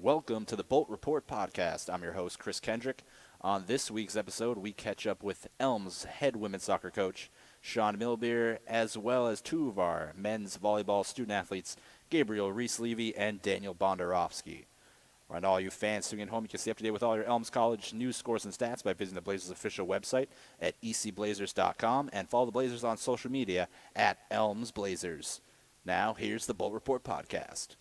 Welcome to the Bolt Report podcast. I'm your host, Chris Kendrick. On this week's episode, we catch up with Elm's head women's soccer coach, Sean Milbier, as well as two of our men's volleyball student athletes, Gabriel Reis-Levy and Daniel Bondarovsky. And all you fans tuning in home, you can stay up to date with all your Elms College news, scores, and stats by visiting the Blazers official website at ecblazers.com and follow the Blazers on social media at Elms Blazers. Now, here's the Bolt Report podcast.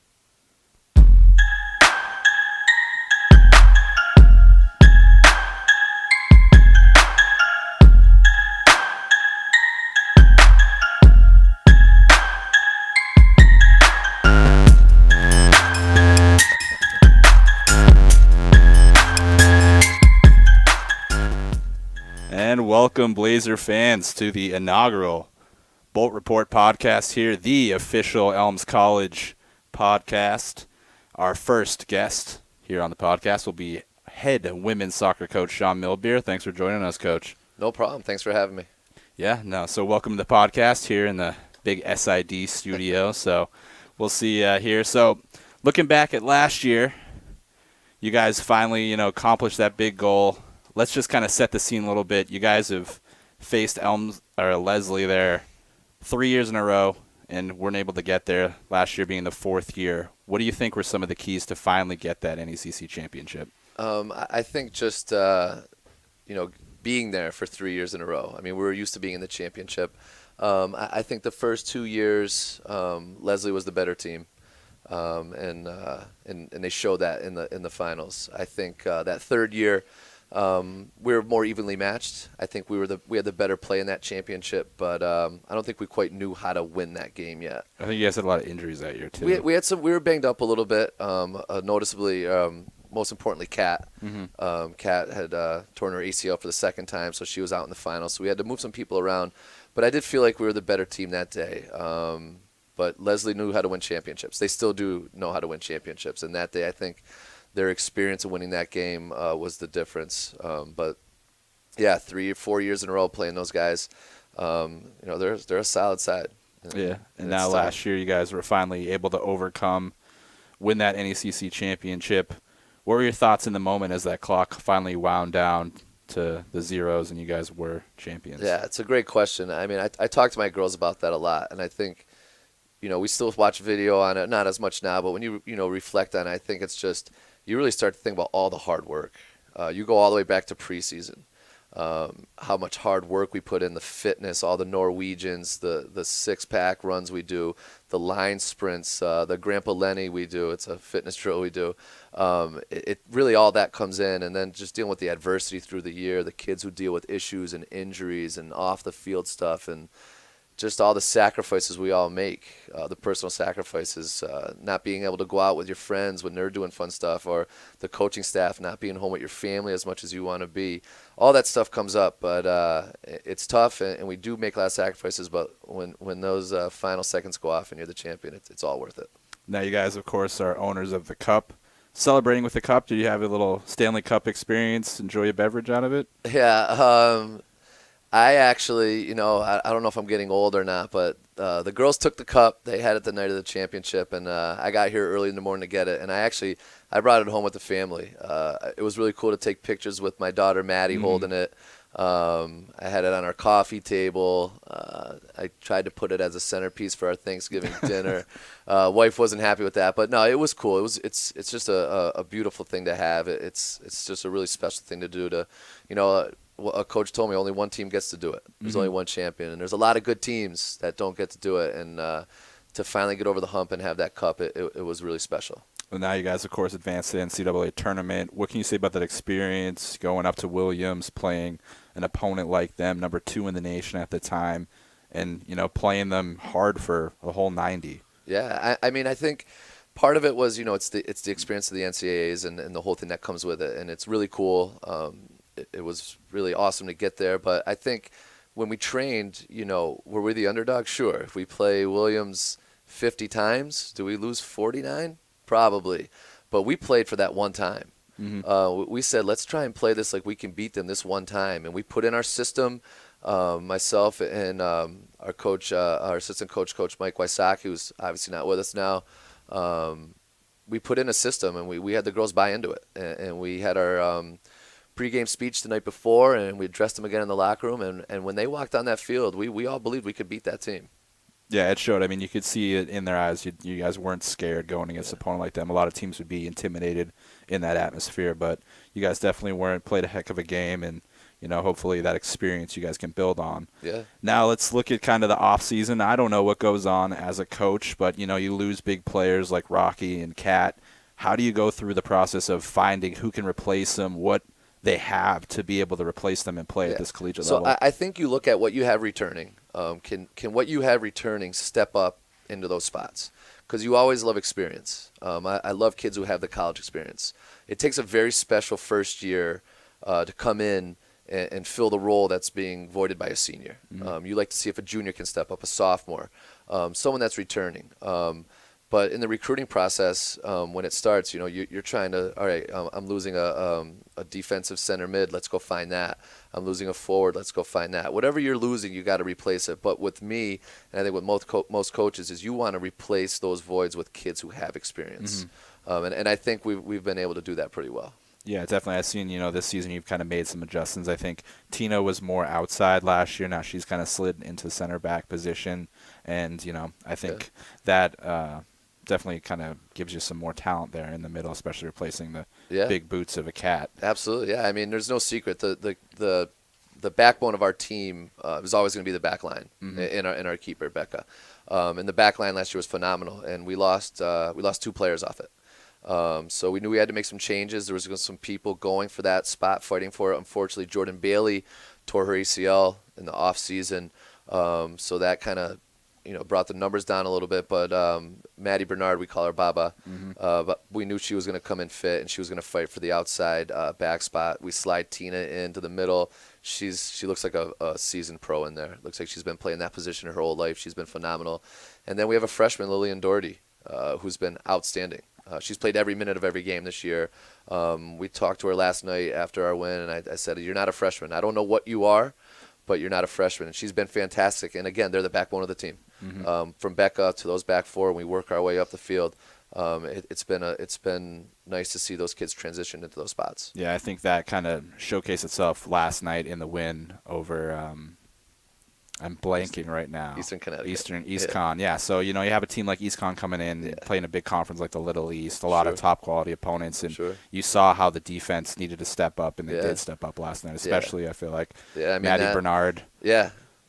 And welcome, Blazer fans, to the inaugural Bolt Report podcast here, the official Elms College podcast. Our first guest here on the podcast will be head women's soccer coach Sean Milbier. Thanks for joining us, Coach. No problem. Thanks for having me. So welcome to the podcast here in the big SID studio. So we'll see here. So looking back at last year, you guys finally, accomplished that big goal. Let's just kind of set the scene a little bit. You guys have faced Lesley there 3 years in a row and weren't able to get there, last year being the fourth year. What do you think were some of the keys to finally get that NECC championship? I think just, being there for 3 years in a row. I mean, we were used to being in the championship. I think the first 2 years, Lesley was the better team. And they showed that in the finals. I think that third year, we were more evenly matched. I think we had the better play in that championship, but I don't think we quite knew how to win that game yet. I think you guys had a lot of injuries that year too. We were banged up a little bit. Noticeably, most importantly, Kat. Mm-hmm. Kat had torn her ACL for the second time, so she was out in the final. So we had to move some people around. But I did feel like we were the better team that day. But Lesley knew how to win championships. They still do know how to win championships. And that day, I think their experience of winning that game was the difference. But yeah, 3 or 4 years in a row playing those guys, they're a solid side. Yeah, and now last year you guys were finally able to win that NECC championship. What were your thoughts in the moment as that clock finally wound down to the zeros and you guys were champions? Yeah, it's a great question. I mean, I talk to my girls about that a lot, and I think, we still watch video on it, not as much now, but when you reflect on it, I think it's just you really start to think about all the hard work. You go all the way back to preseason, how much hard work we put in, the fitness, all the Norwegians, the six-pack runs we do, the line sprints, the Grandpa Lenny we do. It's a fitness drill we do. It really all that comes in, and then just dealing with the adversity through the year, the kids who deal with issues and injuries and off-the-field stuff, and just all the sacrifices we all make, the personal sacrifices, not being able to go out with your friends when they're doing fun stuff, or the coaching staff not being home with your family as much as you want to be. All that stuff comes up, but it's tough, and we do make a lot of sacrifices, but when those final seconds go off and you're the champion, it's all worth it. Now you guys, of course, are owners of the Cup. Celebrating with the Cup, did you have a little Stanley Cup experience, enjoy a beverage out of it? Yeah, I actually, I don't know if I'm getting old or not, but the girls took the cup. They had it the night of the championship, and I got here early in the morning to get it. And I brought it home with the family. It was really cool to take pictures with my daughter, Maddie, holding it. I had it on our coffee table. I tried to put it as a centerpiece for our Thanksgiving dinner. Wife wasn't happy with that, but no, it was cool. It's just a beautiful thing to have. It's just a really special thing to do a coach told me only one team gets to do it. There's only one champion, and there's a lot of good teams that don't get to do it. And to finally get over the hump and have that cup, it was really special. Well, now you guys, of course, advanced to the NCAA tournament. What can you say about that experience, going up to Williams, playing an opponent like them, number 2 in the nation at the time, and playing them hard for a whole 90? Yeah, I mean, I think part of it was it's the experience of the NCAAs and the whole thing that comes with it, and it's really cool. It was really awesome to get there, but I think when we trained, were we the underdog? Sure. If we play Williams 50 times, do we lose 49? Probably. But we played for that one time. We said, let's try and play this like we can beat them this one time. And we put in our system, myself and our coach, our assistant coach, Coach Mike Wysocki, who's obviously not with us now. we put in a system, and we had the girls buy into it, and we had our pregame speech the night before, and we addressed them again in the locker room, and when they walked on that field, we all believed we could beat that team. Yeah, it showed. I mean, you could see it in their eyes. You guys weren't scared going against an opponent like them. A lot of teams would be intimidated in that atmosphere, but you guys definitely weren't. Played a heck of a game, and hopefully that experience you guys can build on. Yeah. Now let's look at kind of the off season. I don't know what goes on as a coach, but you lose big players like Rocky and Kat. How do you go through the process of finding who can replace them? What they have to be able to replace them and play at this collegiate level? So I think you look at what you have returning. Can what you have returning step up into those spots? Because you always love experience. I love kids who have the college experience. It takes a very special first year to come in and fill the role that's being voided by a senior. Mm-hmm. You like to see if a junior can step up, a sophomore, someone that's returning. But in the recruiting process, when it starts, you're trying to, all right, I'm losing a defensive center mid. Let's go find that. I'm losing a forward. Let's go find that. Whatever you're losing, you got to replace it. But with me, and I think with most coaches, is you want to replace those voids with kids who have experience. Mm-hmm. And I think we've been able to do that pretty well. Yeah, definitely. I've seen, this season you've kind of made some adjustments. I think Tina was more outside last year. Now she's kind of slid into center back position. And, I think that definitely kind of gives you some more talent there in the middle, especially replacing the big boots of a Cat. Absolutely, yeah. I mean, there's no secret. The backbone of our team is always going to be the back line in our keeper, Becca. And the back line last year was phenomenal, and we lost 2 players off it. So we knew we had to make some changes. There was some people going for that spot, fighting for it. Unfortunately, Jordan Bailey tore her ACL in the off season, so that kind of brought the numbers down a little bit. But Maddie Bernard, we call her Baba, but we knew she was going to come in fit, and she was going to fight for the outside back spot. We slide Tina into the middle. She looks like a seasoned pro in there. Looks like she's been playing that position her whole life. She's been phenomenal. And then we have a freshman, Lillian Doherty, who's been outstanding. She's played every minute of every game this year. We talked to her last night after our win, and I said, "You're not a freshman. I don't know what you are, but you're not a freshman." And she's been fantastic. And again, they're the backbone of the team. From Becca to those back 4, and we work our way up the field. It's been nice to see those kids transition into those spots. Yeah, I think that kind of showcased itself last night in the win over. I'm blanking right now. Eastern Connecticut. East Con. Yeah, so you have a team like East Con coming in playing a big conference like the Little East, a lot of top quality opponents, and you saw how the defense needed to step up, and they did step up last night. Especially, I feel like Maddie Bernard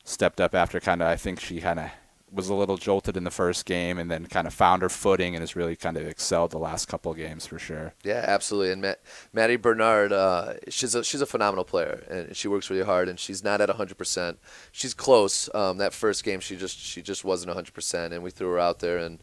stepped up after I think she kind of was a little jolted in the first game, and then kind of found her footing and has really kind of excelled the last couple of games for sure. Yeah, absolutely. And Maddie Bernard, she's a phenomenal player, and she works really hard. And she's not at 100%. She's close. That first game, she just wasn't 100%, and we threw her out there, and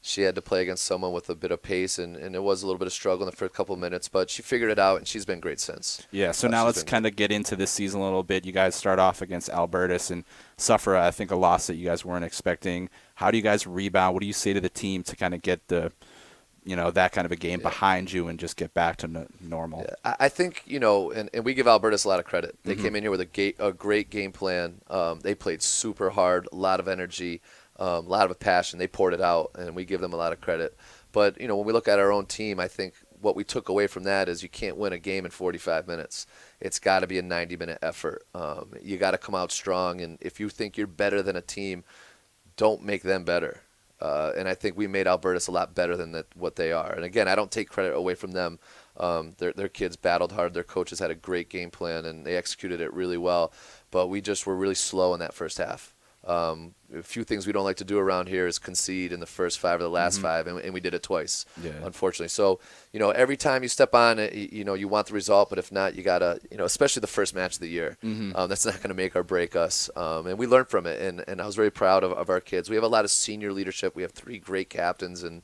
she had to play against someone with a bit of pace, and it was a little bit of struggle in the first couple of minutes, but she figured it out, and she's been great since. Yeah, so now let's kind of get into this season a little bit. You guys start off against Albertus and suffer, I think, a loss that you guys weren't expecting. How do you guys rebound? What do you say to the team to kind of get the, that kind of a game behind you and just get back to normal? Yeah. I think, and we give Albertus a lot of credit. They came in here with a great game plan. They played super hard, a lot of energy. A lot of passion. They poured it out, and we give them a lot of credit. But, when we look at our own team, I think what we took away from that is you can't win a game in 45 minutes. It's got to be a 90-minute effort. You got to come out strong, and if you think you're better than a team, don't make them better. And I think we made Albertus a lot better than what they are. And, again, I don't take credit away from them. Their kids battled hard. Their coaches had a great game plan, and they executed it really well. But we just were really slow in that first half. A few things we don't like to do around here is concede in the first 5 or the last 5, and we did it twice, unfortunately. So, every time you step on it, you want the result, but if not, you got to, especially the first match of the year. That's not going to make or break us. And we learned from it, and I was very proud of our kids. We have a lot of senior leadership. We have 3 great captains, and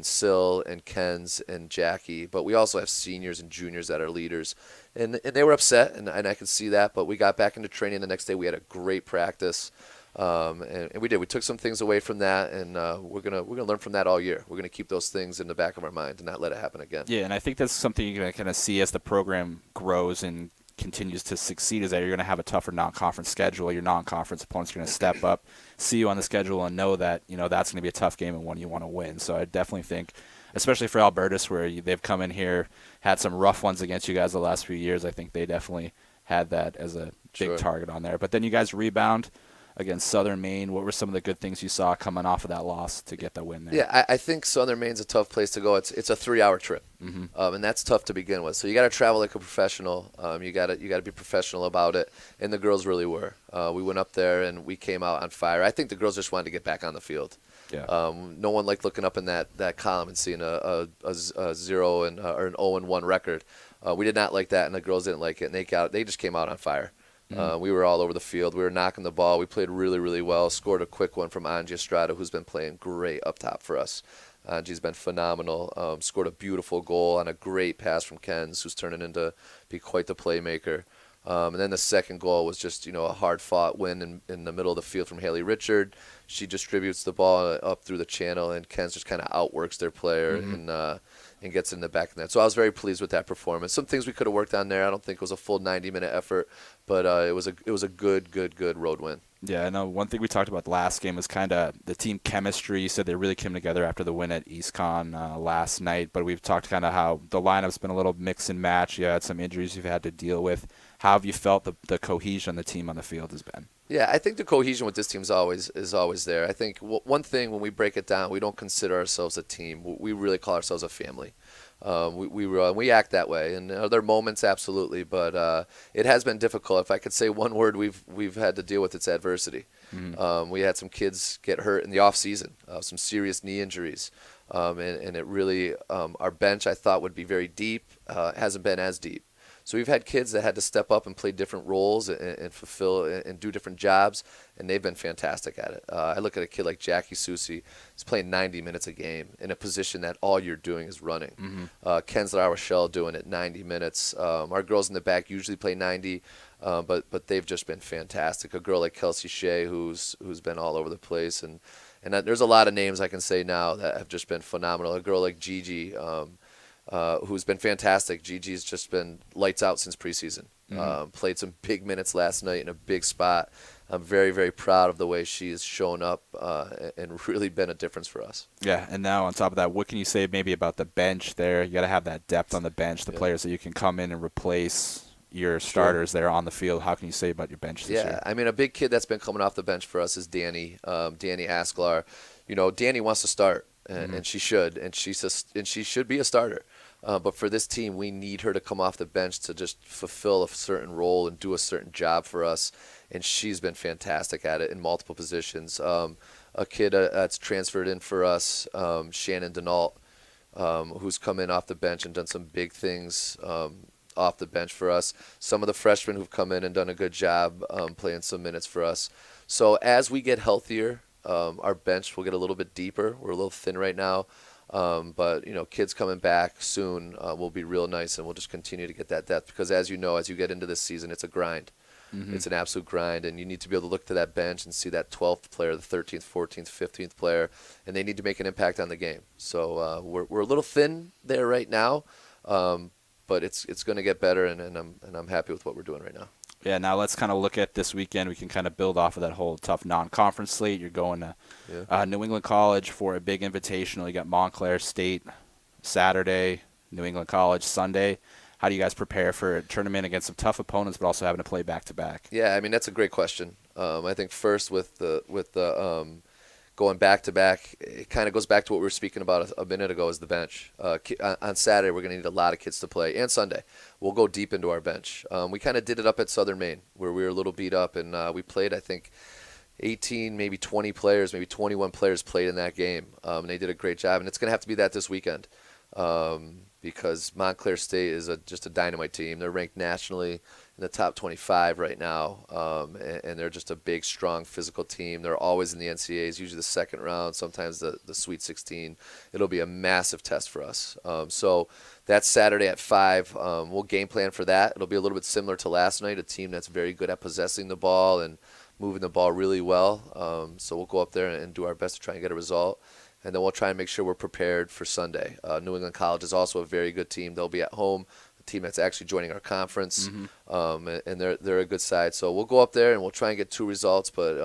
Sil and Ken's and Jackie, but we also have seniors and juniors that are leaders. And they were upset, and I can see that, but we got back into training the next day. We had a great practice. And we did. We took some things away from that, and we're gonna learn from that all year. We're gonna keep those things in the back of our mind and not let it happen again. Yeah, and I think that's something you're gonna kind of see as the program grows and continues to succeed. Is that you're gonna have a tougher non-conference schedule. Your non-conference opponents are gonna step up, see you on the schedule, and know that that's gonna be a tough game and one you want to win. So I definitely think especially for Albertus, where they've come in here, had some rough ones against you guys the last few years. I think they definitely had that as a big target on there. But then you guys rebound against Southern Maine. What were some of the good things you saw coming off of that loss to get the win there? Yeah, I think Southern Maine's a tough place to go. It's a 3-hour trip, and that's tough to begin with. So you got to travel like a professional. You got to be professional about it, and the girls really were. We went up there and we came out on fire. I think the girls just wanted to get back on the field. Yeah. No one liked looking up in that column and seeing a 0 and or an 0-1 record. We did not like that, and the girls didn't like it, and they just came out on fire. We were all over the field. We were knocking the ball. We played really, really well. Scored a quick one from Angie Estrada, who's been playing great up top for us. Angie's been phenomenal. Scored a beautiful goal on a great pass from Ken's, who's turning into be quite the playmaker. And then the second goal was just, a hard-fought win in the middle of the field from Haley Richard. She distributes the ball up through the channel, and Ken's just kind of outworks their player and gets in the back of that. So I was very pleased with that performance. Some things we could have worked on there. I don't think it was a full 90-minute effort, but it was a good road win. Yeah, I know one thing we talked about the last game was kind of the team chemistry. You said they really came together after the win at EastCon last night, but we've talked kind of how the lineup's been a little mix and match. You had some injuries you've had to deal with. How have you felt the cohesion on the team on the field has been? Yeah, I think the cohesion with this team is always there. I think one thing when we break it down, we don't consider ourselves a team. We really call ourselves a family. We act that way, and there are moments absolutely, but it has been difficult. If I could say one word we've had to deal with, it's adversity. We had some kids get hurt in the off season, some serious knee injuries, and it really our bench I thought would be very deep, hasn't been as deep. So we've had kids that had to step up and play different roles and fulfill and do different jobs, and they've been fantastic at it. I look at a kid like Jackie Susi. He's playing 90 minutes a game in a position that all you're doing is running. Kensler Rochelle doing it 90 minutes. Our girls in the back usually play 90, but they've just been fantastic. A girl like Kelsey Shea who's been all over the place, and there's a lot of names I can say now that have just been phenomenal. A girl like Gigi. Who's been fantastic. Gigi's just been lights out since preseason. Played some big minutes last night in a big spot. I'm very, very proud of the way she's shown up and really been a difference for us. Yeah, and now on top of that, what can you say maybe about the bench there? You got to have that depth on the bench, the players that you can come in and replace your starters there on the field. How can you say about your bench this year? Yeah, I mean, a big kid that's been coming off the bench for us is Danny Asklar. Danny wants to start. And she should, and she should be a starter. But for this team, we need her to come off the bench to just fulfill a certain role and do a certain job for us. And she's been fantastic at it in multiple positions. A kid that's transferred in for us, Shannon Denault, who's come in off the bench and done some big things off the bench for us. Some of the freshmen who've come in and done a good job playing some minutes for us. So as we get healthier, our bench will get a little bit deeper. We're a little thin right now, but kids coming back soon will be real nice, and we'll just continue to get that depth because, as you know, as you get into this season, it's a grind. It's an absolute grind, and you need to be able to look to that bench and see that 12th player, the 13th, 14th, 15th player, and they need to make an impact on the game. So we're a little thin there right now, but it's going to get better, and I'm happy with what we're doing right now. Yeah, now let's kind of look at this weekend. We can kind of build off of that whole tough non-conference slate. You're going to New England College for a big invitational. You got Montclair State Saturday, New England College Sunday. How do you guys prepare for a tournament against some tough opponents, but also having to play back-to-back? Yeah, I mean, that's a great question. I think first with the going back-to-back, it kind of goes back to what we were speaking about a minute ago is the bench. On Saturday, we're going to need a lot of kids to play, and Sunday. We'll go deep into our bench. We kind of did it up at Southern Maine, where we were a little beat up, and we played, I think, 18, maybe 20 players, maybe 21 players played in that game, and they did a great job. And it's going to have to be that this weekend because Montclair State is just a dynamite team. They're ranked nationally in the top 25 right now, and they're just a big, strong, physical team. They're always in the NCAAs, usually the second round, sometimes the Sweet 16. It'll be a massive test for us. So that's Saturday at 5. We'll game plan for that. It'll be a little bit similar to last night, a team that's very good at possessing the ball and moving the ball really well. So we'll go up there and do our best to try and get a result. And then we'll try and make sure we're prepared for Sunday. New England College is also a very good team. They'll be at home. Team that's actually joining our conference, and they're a good side. So we'll go up there and we'll try and get 2 results. But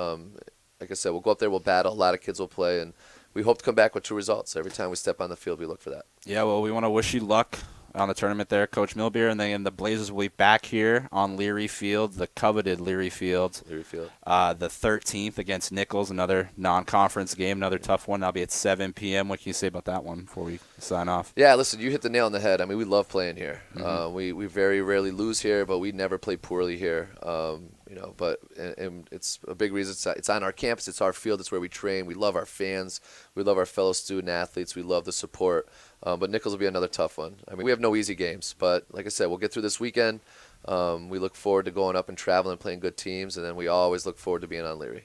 like I said, we'll go up there, we'll battle. A lot of kids will play, and we hope to come back with true results. Every time we step on the field, we look for that. Yeah, well, we want to wish you luck on the tournament there, Coach Milbier, and then the Blazers will be back here on Leary Field, the coveted Leary Field. Leary Field. The 13th against Nichols, another non-conference game, another tough one. That'll be at 7 p.m. What can you say about that one before we sign off? Yeah, listen, you hit the nail on the head. I mean, we love playing here. Mm-hmm. We very rarely lose here, but we never play poorly here. But it's a big reason. It's on our campus. It's our field. It's where we train. We love our fans. We love our fellow student athletes. We love the support. But Nichols will be another tough one. I mean, we have no easy games, but like I said, we'll get through this weekend. We look forward to going up and traveling and playing good teams, and then we always look forward to being on Leary.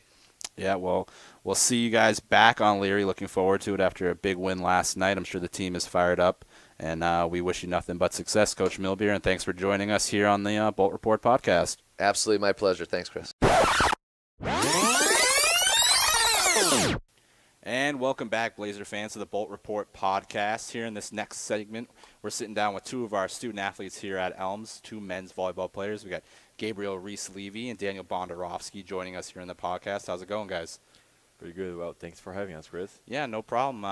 Yeah, well, we'll see you guys back on Leary. Looking forward to it after a big win last night. I'm sure the team is fired up, and we wish you nothing but success, Coach Milbier, and thanks for joining us here on the Bolt Report podcast. Absolutely my pleasure. Thanks, Chris. And welcome back, Blazer fans, to the Bolt Report podcast. Here in this next segment, we're sitting down with two of our student athletes here at Elms, two men's volleyball players. We got Gabriel Reis-Levy and Daniel Bondarovsky joining us here in the podcast. How's it going, guys? Pretty good. Well, thanks for having us, Chris. Yeah, no problem.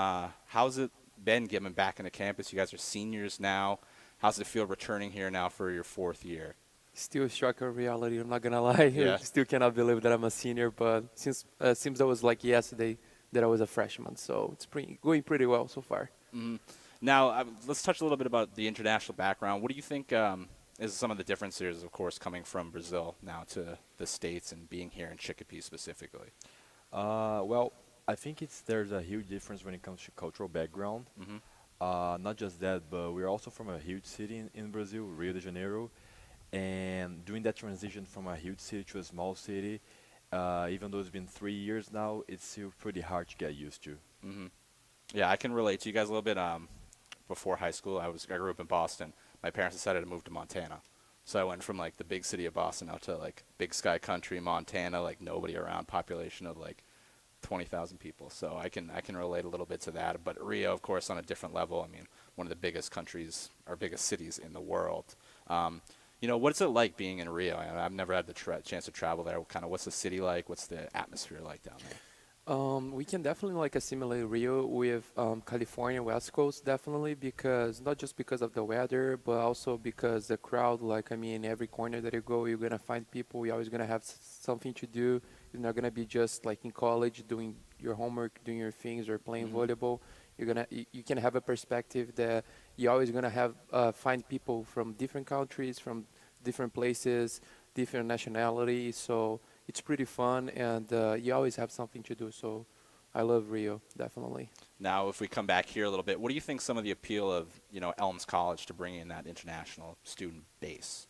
How's it been getting back into campus? You guys are seniors now. How's it feel returning here now for your fourth year? Still a shock of reality, I'm not going to lie. Yeah. Still cannot believe that I'm a senior, but since seems that was like yesterday that I was a freshman, so it's going pretty well so far. Mm-hmm. Now, let's touch a little bit about the international background. What do you think is some of the differences, of course, coming from Brazil now to the States and being here in Chicopee specifically? Well, I think there's a huge difference when it comes to cultural background. Mm-hmm. Not just that, but we're also from a huge city in Brazil, Rio de Janeiro. And doing that transition from a huge city to a small city, even though it's been 3 years now, it's still pretty hard to get used to. Mm-hmm. Yeah, I can relate to you guys a little bit. Before high school, I grew up in Boston. My parents decided to move to Montana. So I went from like the big city of Boston out to like Big Sky Country, Montana, like nobody around, population of like 20,000 people. So I can relate a little bit to that. But Rio, of course, on a different level. I mean, one of the biggest countries or biggest cities in the world. What's it like being in Rio? I've never had the chance to travel there. Kind of, what's the city like? What's the atmosphere like down there? We can definitely like assimilate Rio with California West Coast, definitely, because not just because of the weather, but also because the crowd. Like, I mean, every corner that you go, you're gonna find people. You're always gonna have something to do. You're not gonna be just like in college doing your homework, doing your things, or playing volleyball. You can have a perspective that you're always gonna have find people from different countries, from different places, different nationalities. So it's pretty fun, and you always have something to do. So I love Rio, definitely. Now, if we come back here a little bit, what do you think some of the appeal of Elms College to bring in that international student base?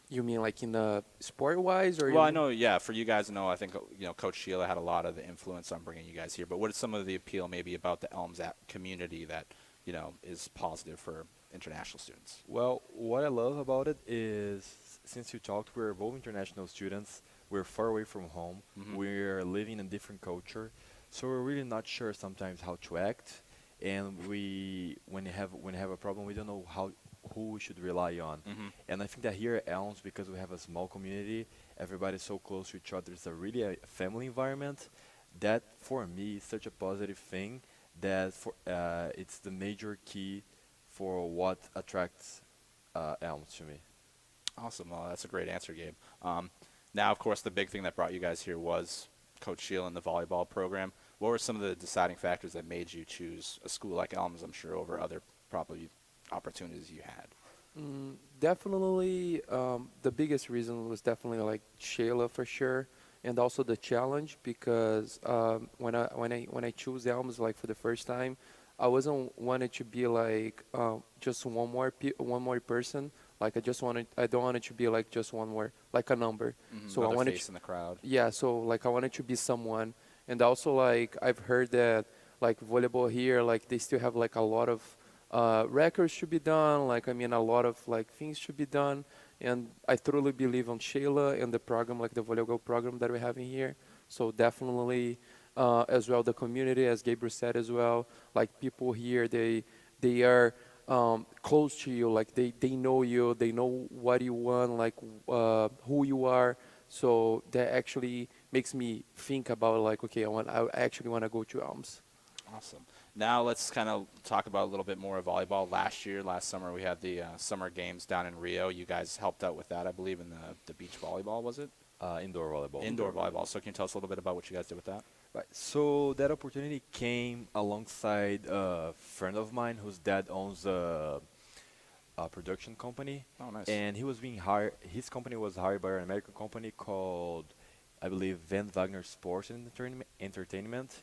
You mean like in the sport-wise, or? Well, I know, yeah. For you guys, I think Coach Sheila had a lot of the influence on bringing you guys here. But what is some of the appeal, maybe, about the Elms community that is positive for international students? Well, what I love about it is, since you talked, we're both international students. We're far away from home. Mm-hmm. We're living in a different culture. So we're really not sure sometimes how to act. And when you have a problem, we don't know who we should rely on. Mm-hmm. And I think that here at Elms, because we have a small community, everybody's so close to each other, it's a family environment. That, for me, is such a positive thing that it's the major key for what attracts Elms to me. Awesome. Well, that's a great answer, Gabe. Now, of course, the big thing that brought you guys here was Coach Sheila and the volleyball program. What were some of the deciding factors that made you choose a school like Elms, I'm sure, over other probably opportunities you had? Definitely, the biggest reason was definitely like Sheila for sure, and also the challenge, because when I chose Elms like for the first time, I wasn't wanted to be like just one more person. Like I don't want it to be like just one more, like a number. Mm-hmm. So Another I wanted face in the crowd. Yeah, so like I wanted to be someone, and also like I've heard that like volleyball here, like they still have like a lot of records should be done. Like I mean, a lot of like things should be done, and I totally believe on Sheila and the program, like the volleyball program that we're having here. So definitely, as well the community, as Gabriel said as well, like people here, they are close to you, like they know you, they know what you want, like who you are. So that actually makes me think about like, okay, I actually want to go to Elms. Awesome. Now let's kind of talk about a little bit more of volleyball. Last summer, we had the summer games down in Rio. You guys helped out with that, I believe, in the beach volleyball, was it? Indoor volleyball. Indoor volleyball. So can you tell us a little bit about what you guys did with that? Right. So that opportunity came alongside a friend of mine whose dad owns a production company, Oh, nice. and he was being hired. His company was hired by an American company called, I believe, Van Wagner Sports and Entertainment.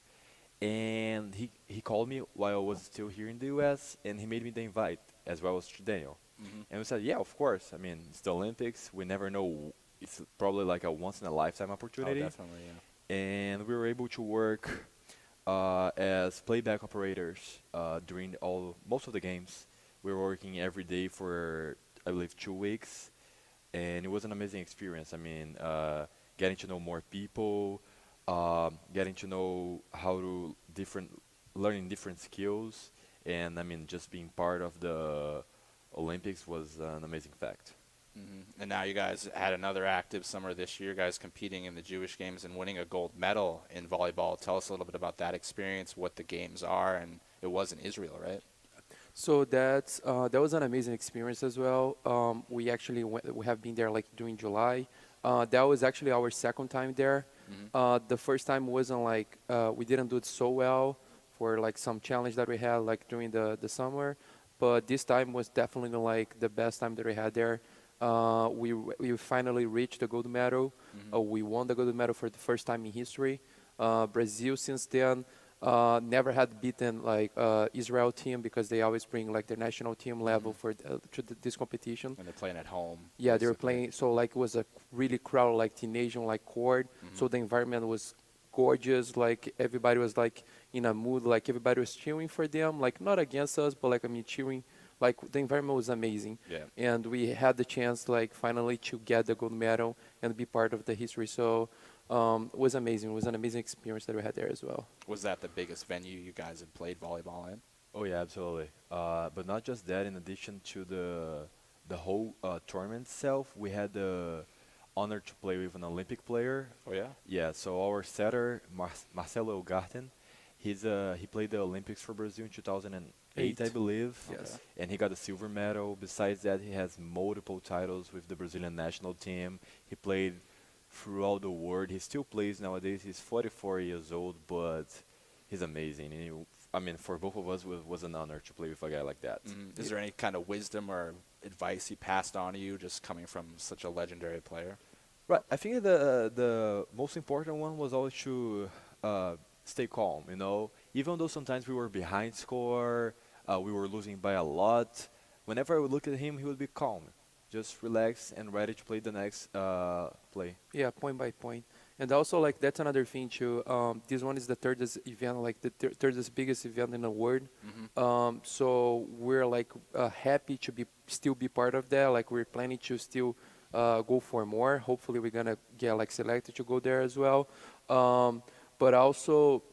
And he called me while I was still here in the U.S. and he made me the invite as well as to Daniel. Mhm. And we said, yeah, of course. I mean, it's the Olympics. We never know. It's probably like a once in a lifetime Oh, opportunity. definitely, yeah. And we were able to work as playback operators during most of the games. We were working every day for I believe 2 weeks, and it was an amazing experience. I mean, getting to know more people, getting to know how to learning different skills, and I mean, just being part of the Olympics was an amazing fact. And now you guys had another active summer this year, guys competing in the Jewish Games and winning a gold medal in volleyball. Tell us a little bit about that experience, what the games are, and it was in Israel, right? So that was an amazing experience as well. We actually we have been there like during July. That was actually our second time there. The first time wasn't like we didn't do it so well for like some challenge that we had like during the summer, but this time was definitely like the best time that we had there. We finally reached the gold medal. We won the gold medal for the first time in history. Brazil since then never had beaten like Israel team because they always bring like their national team level for this competition. And they're playing at home. Yeah, they were basically. playing. So like it was a really crowded like teenage like court. So the environment was gorgeous. Like everybody was like in a mood. Like everybody was cheering for them. Like not against us, but like I mean cheering. Like the environment was amazing. Yeah. And we had the chance like finally to get the gold medal and be part of the history. So it was amazing. It was an amazing experience that we had there as well. Was that the biggest venue you guys have played volleyball in? Oh yeah, absolutely. But not just that. In addition to the whole tournament itself, we had the honor to play with an Olympic player. Oh, yeah? Yeah. So our setter, Marcelo Garten, he played the Olympics for Brazil in 2008, I believe. Yes. And he got a silver medal. Besides that, he has multiple titles with the Brazilian national team. He played throughout the world. He still plays nowadays. He's 44 years old, but he's amazing. And I mean, for both of us, it was an honor to play with a guy like that. Is there any kind of wisdom or advice he passed on to you just coming from such a legendary player? Right. I think the most important one was always to stay calm. You know, even though sometimes we were behind score, we were losing by a lot. Whenever I would look at him, he would be calm, just relax and ready to play the next play. Yeah, point by point. And also, like, that's another thing, too. This one is the thirdest event, like, the thirdest biggest event in the world. So we're, like, happy to still be part of that. Like, we're planning to still go for more. Hopefully, we're going to get, like, selected to go there as well. But also,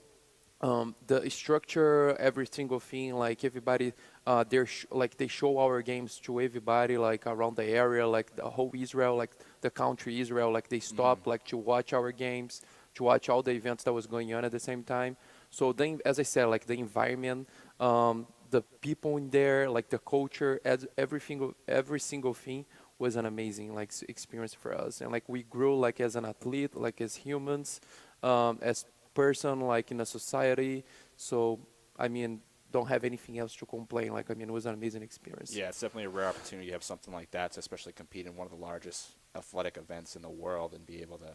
the structure, every single thing, like everybody, like they show our games to everybody, like around the area, like the whole Israel, like the country Israel, like they stop, like to watch our games, to watch all the events that was going on at the same time. So then, as I said, like the environment, the people in there, like the culture, every single thing was an amazing like experience for us, and like we grew like as an athlete, like as humans, as person, like in a society. So I mean, don't have anything else to complain. Like I mean, it was an amazing experience. Yeah, it's definitely a rare opportunity to have something like that, to especially compete in one of the largest athletic events in the world and be able to,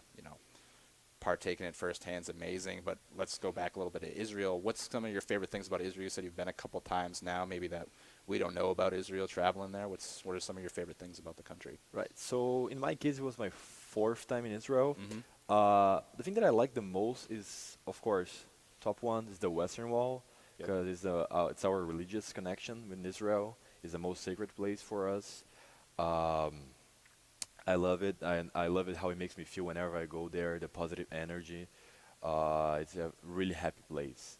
partake in it firsthand is amazing. But let's go back a little bit to Israel. What's some of your favorite things about Israel? You said you've been a couple times now, maybe that we don't know about Israel traveling there. What are some of your favorite things about the country? Right. So in my case, it was my fourth time in Israel. The thing that I like the most is, of course, top one is the Western Wall, because it's our religious connection with Israel. It's the most sacred place for us. I love it. I love it how it makes me feel whenever I go there. The positive energy. It's a really happy place.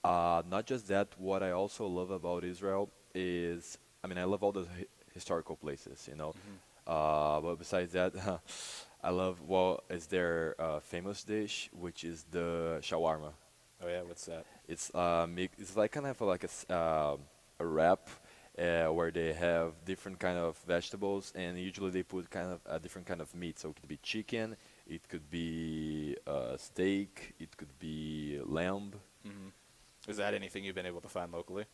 Not just that. What I also love about Israel is, I mean, I love all the historical places. But besides that, I love, well, it's their famous dish, which is the shawarma. Oh yeah, what's that? It's like kind of like a wrap where they have different kind of vegetables, and usually they put kind of a different kind of meat. So it could be chicken, it could be steak, it could be lamb. Hmm. Is that anything you've been able to find locally?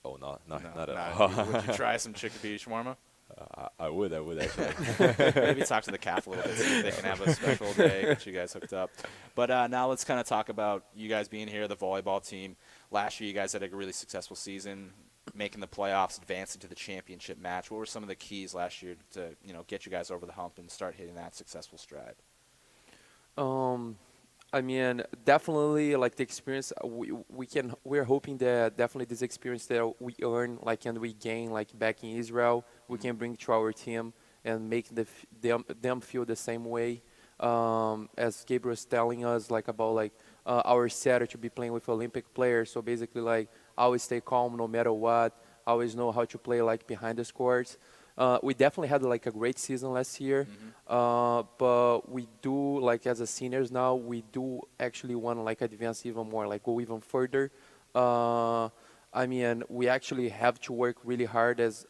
Oh, no, No, not at not. all. Would you try some chickpea shawarma? I would actually. Maybe talk to the calf a little bit, see if they can have a special day, get you guys hooked up. But now let's kind of talk about you guys being here, the volleyball team. Last year, you guys had a really successful season, making the playoffs, advancing to the championship match. What were some of the keys last year to get you guys over the hump and start hitting that successful stride? I mean, definitely like the experience we're hoping that definitely this experience that we earn like and we gain like back in Israel, we can bring to our team and make them feel the same way. As Gabriel was telling us like about like our setter to be playing with Olympic players. So basically like always stay calm no matter what, always know how to play like behind the courts. We definitely had like a great season last year, but we do like as a seniors now we do actually want to like advance even more, like go even further. I mean, we actually have to work really hard as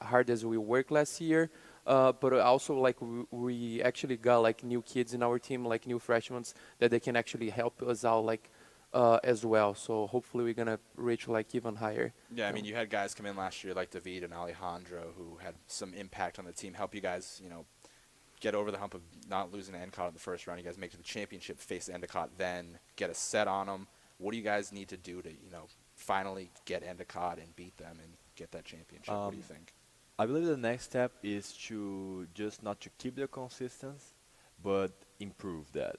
we worked last year. But also like we actually got like new kids in our team, like new freshmen that they can actually help us out like as well. So hopefully we're gonna reach like even higher. Yeah, I mean, you had guys come in last year like David and Alejandro who had some impact on the team, help you guys, get over the hump of not losing to Endicott in the first round. You guys make it to the championship, face Endicott, then get a set on them. What do you guys need to do to, finally get Endicott and beat them and get that championship? What do you think? I believe the next step is to just not to keep the consistency, but improve that.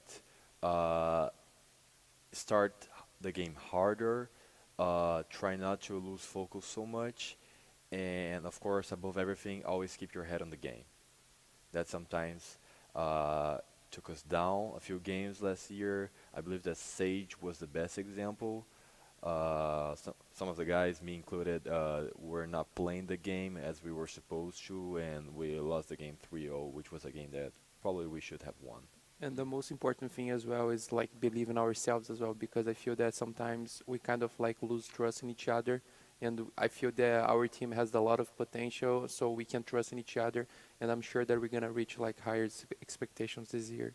Start the game harder, try not to lose focus so much, and of course, above everything, always keep your head on the game. That sometimes took us down a few games last year. I believe that Sage was the best example. Some of the guys, me included, were not playing the game as we were supposed to, and we lost the game 3-0, which was a game that probably we should have won. And the most important thing as well is like believe in ourselves as well, because I feel that sometimes we kind of like lose trust in each other, and I feel that our team has a lot of potential, so we can trust in each other, and I'm sure that we're gonna reach like higher expectations this year.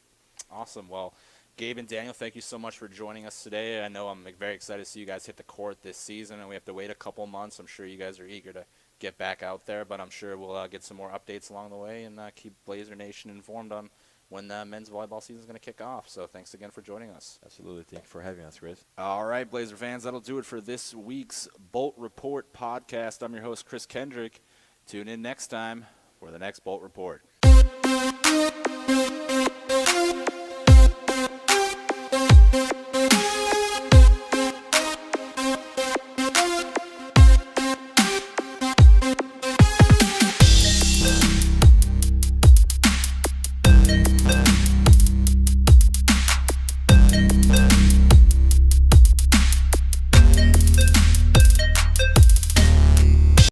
Awesome. Well, Gabe and Daniel, thank you so much for joining us today. I know I'm very excited to see you guys hit the court this season, and we have to wait a couple months. I'm sure you guys are eager to get back out there, but I'm sure we'll get some more updates along the way and keep Blazer Nation informed on when the men's volleyball season is going to kick off. So thanks again for joining us. Absolutely. Thank you for having us, Chris. All right, Blazer fans, that'll do it for this week's Bolt Report podcast. I'm your host, Chris Kendrick. Tune in next time for the next Bolt Report.